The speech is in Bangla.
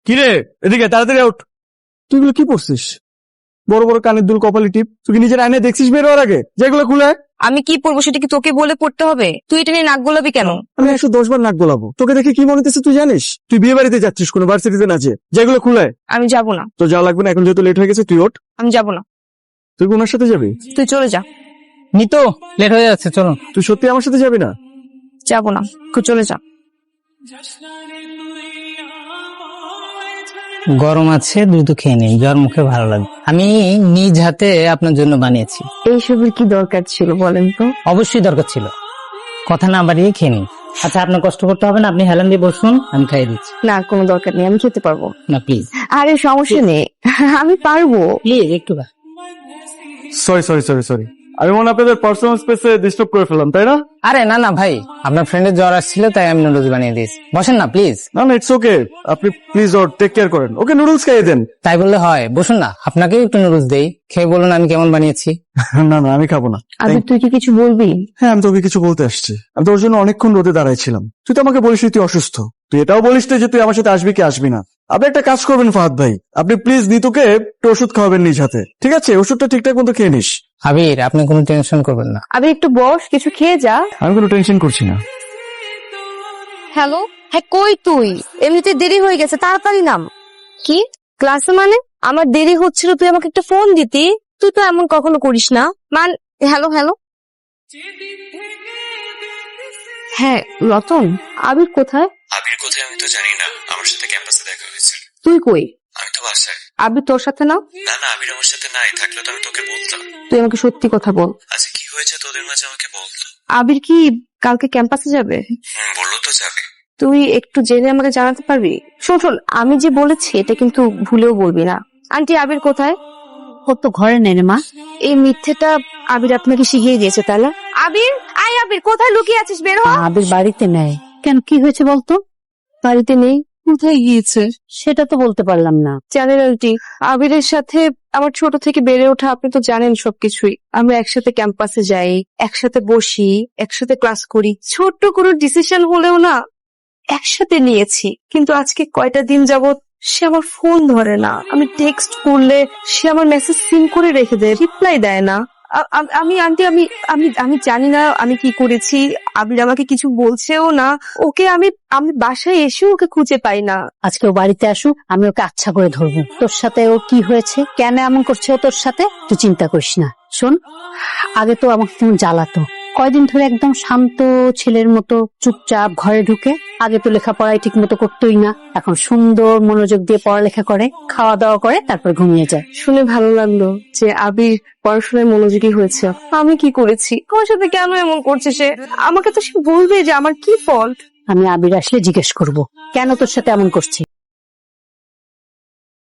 কিরে এদিকে তাড়াতাড়ি আউট। তুই এগুলো কি পড়ছিস? বড় বড় কানের দুল, কপালি টিপ, তুই কি নিজের আয়নায় দেখছিস বের হওয়ার আগে যেগুলো খুলে? আমি কি পড়বো সেটা কি তোকে বলে পড়তে হবে? তুই এটা নিয়ে নাক গোলাবি কেন? আমি 110 বার নাক গোলাবো, তোকে দেখে কি মনে হচ্ছে তুই জানিস? তুই বিয়ে বাড়িতে যাচ্ছিস কোনো ভার্সিটিতে নাচে, যেগুলো খুলে। আমি যাব না। তো যাওয়া লাগবে না, এখন যেহেতু লেট হয়ে গেছে তুই ওঠ। আমি যাব না। তুই ওনার সাথে যাবি? তুই চলে যা। নিতো লেট হয়ে যাচ্ছে, চলো। তুই সত্যি আমার সাথে যাবি না? যাব না, তুই চলে যা। গরম আছে, দ্রুত খেয়ে নিন, জ্বর মুখে ভালো লাগবে। আমি নিজ হাতে আপনার জন্য বানিয়েছি। এইসবের কি দরকার ছিল বলেন তো? অবশ্যই দরকার ছিল, কথা না বাড়িয়ে খেয়ে নিন। আচ্ছা, আপনার কষ্ট করতে হবে না, আপনি হেলান দিয়ে বসুন, আমি খাইয়ে দিচ্ছি। না, কোনো দরকার নেই, আমি খেতে পারবো। না প্লিজ আরে সমস্যা নেই, আমি পারবো। প্লিজ একটু সরি সরি সরি সরি, আমি মনে হয় আপনাদের পার্সোনাল স্পেসে ডিস্টার্ব করে ফেললাম, তাই না? আরে না না ভাই, আপনার ফ্রেন্ডের জ্বর আসছিল তাই আমি নুডলস বানিয়ে দিয়েছি। বসেন না প্লিজ। না না, ইটস ওকে, আপনি প্লিজ ওর টেক কেয়ার করেন, ওকে নুডলস খাইয়ে দেন। তাই বললে হয়? বসুন না, আপনাকেও একটু নুডলস দেই, খেয়ে বলুন আমি কেমন বানিয়েছি। না না, আমি খাবো না। আবির, তুই কি কিছু বলবি? হ্যাঁ, আমি তোকে কিছু বলতে আসছি। আমি তোর জন্য অনেকক্ষণ রোদে দাঁড়াইছিলাম, তুই তো আমাকে বলিস তুই অসুস্থ, তুই এটাও বলিস যে তুই আমার সাথে আসবি কি আসবি না। আপনি একটা কাজ করবেন ফাহাদ ভাই, আপনি প্লিজ নিতুকে একটু ওষুধ খাওয়াবেন নিজ হাতে, ঠিক আছে? ওষুধটা ঠিকঠাক মতো খেয়ে নিস। আবির, আপনি কোনো টেনশন করবেন না। আবির একটু বস, কিছু খেয়ে যা। আমি কোনো টেনশন করছি না। হ্যালো, হ্যাঁ কই তুই? এমনিতে দেরি হয়ে গেছে, তাড়াতাড়ি নাম। কি ক্লাসে? মানে আমার দেরি হচ্ছিল, তুই আমাকে একটা ফোন দিতি। তুই তো এমন কখনো করিস না। Hello hello. হ্যাঁ রতন, আবির কোথায়? আবির কোথায় আমি তো জানি না, আমার সাথে ক্যাম্পাসে দেখা হয়েছিল। তুই কই? আমি তো বাসায়। আবির তোর সাথে না? না না, আবির আমার সাথে নাই, থাকলে তো আমি তোকে বলতাম। তুই আমাকে সত্যি কথা বল। আচ্ছা, কি হয়েছে তোদের মাঝে আমাকে বলতো। আবির কি কালকে ক্যাম্পাসে যাবে? বললো তো যাবে। তুই একটু জেনে আমাকে জানাতে পারবি? শোন শোন, আমি যে বলেছি এটা কিন্তু ভুলেও বলবি না। আন্টি, আবির কোথায়? ও তো ঘরে নেই রে মা। এই মিথ্যেটা আবির আপনাকে শিখিয়ে দিয়েছে তাই না? আবির, আয় আবির, কোথায় লুকিয়ে আছিস? বের হ। আবির বাড়িতে নেই কেন, কি হয়েছে বলতো? বাড়িতে নেই? কোথায় গিয়েছে সেটা তো বলতে পারলাম না। জানেন আন্টি, আবিরের সাথে আমার ছোট থেকে বেড়ে ওঠা, আপনি তো জানেন সবকিছুই। আমরা একসাথে ক্যাম্পাসে যাই, একসাথে বসি, একসাথে ক্লাস করি, ছোট্ট কোনো ডিসিশন হলেও না একসাথে নিয়েছি। কিন্তু আজকে কয়টা দিন যাবত সে আমার ফোন ধরে না। আমি টেক্সট করলে সে আমার মেসেজ সিন করে রেখে দেয়, রিপ্লাই দেয় না। আমি আন্টি, আমি আমি আমি জানি না আমি কি করেছি। আবির আমাকে কিছু বলছেও না। ওকে আমি আমি বাসায় এসেও ওকে খুঁজে পাই না। আজকে ও বাড়িতে আসুক, আমি ওকে আচ্ছা করে ধরবো। তোর সাথে ও কি হয়েছে, কেন এমন করছে ও তোর সাথে, তুই চিন্তা করিস না। শোন, আগে তো আমাকে কেমন জ্বালাতো, কয়দিন ধরে একদম শান্ত ছেলের মতো চুপচাপ ঘরে ঢুকে। আগে তো লেখাপড়ায় ঠিক মতো করতোই না, এখন সুন্দর মনোযোগ দিয়ে পড়ালেখা করে, খাওয়া দাওয়া করে, তারপর ঘুমিয়ে যায়। শুনে ভালো লাগলো যে আবির পড়াশোনায় মনোযোগী হয়েছে। আমি কি করেছি? আমার সাথে কেন এমন করছে সে? আমাকে তো সে বলবে যে আমার কি ফল্ট। আমি আবির আসলে জিজ্ঞেস করব কেন তোর সাথে এমন করছে।